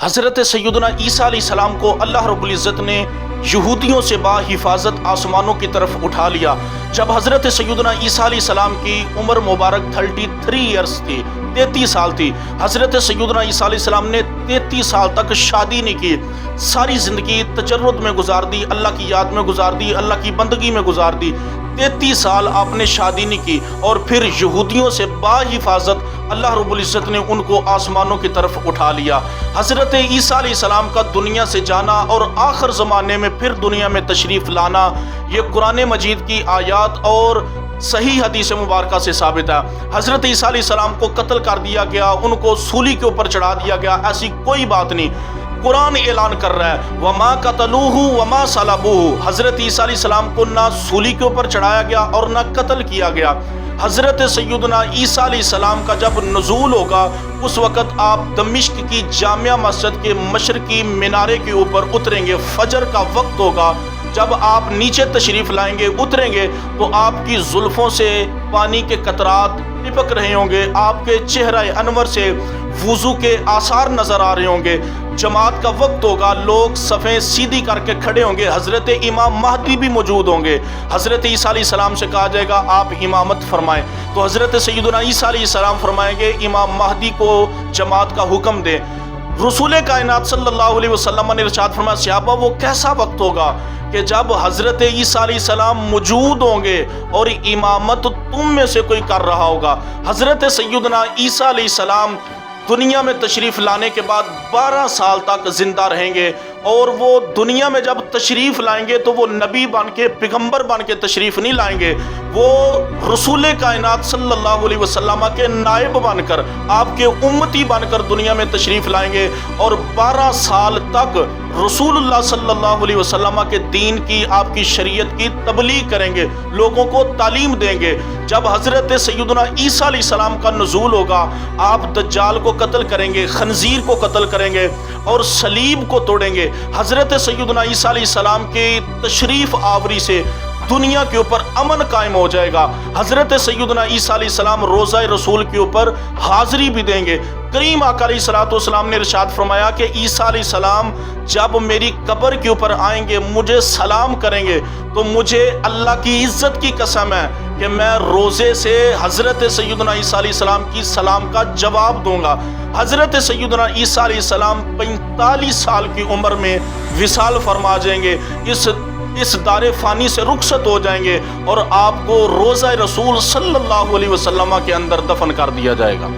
حضرت سیدنا عیسیٰ علیہ السلام کو اللہ رب العزت نے یہودیوں سے بحفاظت آسمانوں کی طرف اٹھا لیا۔ جب حضرت سیدنا عیسیٰ علیہ السلام کی عمر مبارک 33 ایئرس تھی، 33 سال تھی، حضرت سیدنا عیسیٰ علیہ السلام نے 33 سال تک شادی نہیں کی، ساری زندگی تجرد میں گزار دی، اللہ کی یاد میں گزار دی، اللہ کی بندگی میں گزار دی۔ 33 سال آپ نے شادی نہیں کی، اور پھر یہودیوں سے بحفاظت اللہ رب العزت نے ان کو آسمانوں کی طرف اٹھا لیا۔ حضرت عیسیٰ علیہ السلام کا دنیا سے جانا اور آخر زمانے میں پھر دنیا میں تشریف لانا، یہ قرآن مجید کی آیات اور صحیح حدیث مبارکہ سے ثابت ہے۔ حضرت عیسیٰ علیہ السلام کو قتل کر دیا گیا، ان کو سولی کے اوپر چڑھا دیا گیا، ایسی کوئی بات نہیں۔ قرآن اعلان کر رہا ہے وَمَا قَتَلُوهُ وَمَا صَلَبُوهُ، حضرت عیسیٰ علیہ السلام کو نہ سولی کے اوپر چڑھایا گیا اور نہ قتل کیا گیا۔ حضرت سیدنا عیسیٰ علیہ السلام کا جب نزول ہوگا، اس وقت آپ دمشق کی جامع مسجد کے مشرقی مینارے کے اوپر اتریں گے، فجر کا وقت ہوگا۔ جب آپ نیچے تشریف لائیں گے، اتریں گے، تو آپ کی زلفوں سے پانی کے قطرات ٹپک رہے ہوں گے، آپ کے چہرہ انور سے وضو کے آثار نظر آ رہے ہوں گے۔ جماعت کا وقت ہوگا، لوگ صفیں سیدھی کر کے کھڑے ہوں گے، حضرت امام مہدی بھی موجود ہوں گے۔ حضرت عیسیٰ علیہ السلام سے کہا جائے گا آپ امامت فرمائیں، تو حضرت سیدنا عیسیٰ علیہ السلام فرمائیں گے امام مہدی کو جماعت کا حکم دیں۔ رسول کائنات صلی اللہ علیہ وسلم نے ارشاد فرمایا صحابہ وہ کیسا وقت ہوگا کہ جب حضرت عیسیٰ علیہ السلام موجود ہوں گے اور امامت تم میں سے کوئی کر رہا ہوگا۔ حضرت سیدنا عیسیٰ علیہ السلام دنیا میں تشریف لانے کے بعد 12 سال تک زندہ رہیں گے، اور وہ دنیا میں جب تشریف لائیں گے تو وہ نبی بن کے، پیغمبر بن کے تشریف نہیں لائیں گے، وہ رسول کائنات صلی اللہ علیہ وسلم کے نائب بن کر، آپ کے امتی بن کر دنیا میں تشریف لائیں گے، اور 12 سال تک رسول اللہ صلی اللہ علیہ وسلم کے دین کی، آپ کی شریعت کی تبلیغ کریں گے، لوگوں کو تعلیم دیں گے۔ جب حضرت سیدنا عیسیٰ علیہ السلام کا نزول ہوگا، آپ دجال کو قتل کریں گے، خنزیر کو قتل کریں گے اور صلیب کو توڑیں گے۔ حضرت سیدنا عیسیٰ علیہ السلام کی تشریف آوری سے دنیا کے اوپر امن قائم ہو جائے گا۔ حضرت سیدنا عیسیٰ علیہ السلام روزہ رسول کے اوپر حاضری بھی دیں گے۔ کریم آقا علیہ السلام نے ارشاد فرمایا کہ عیسیٰ علیہ السلام جب میری قبر کے اوپر آئیں گے، مجھے سلام کریں گے، تو مجھے اللہ کی عزت کی قسم ہے کہ میں روزے سے حضرت سیدنا عیسیٰ علیہ السلام کی سلام کا جواب دوں گا۔ حضرت سیدنا عیسیٰ علیہ السلام 45 سال کی عمر میں وصال فرما جائیں گے، اس دار فانی سے رخصت ہو جائیں گے، اور آپ کو روزہ رسول صلی اللہ علیہ وسلم کے اندر دفن کر دیا جائے گا۔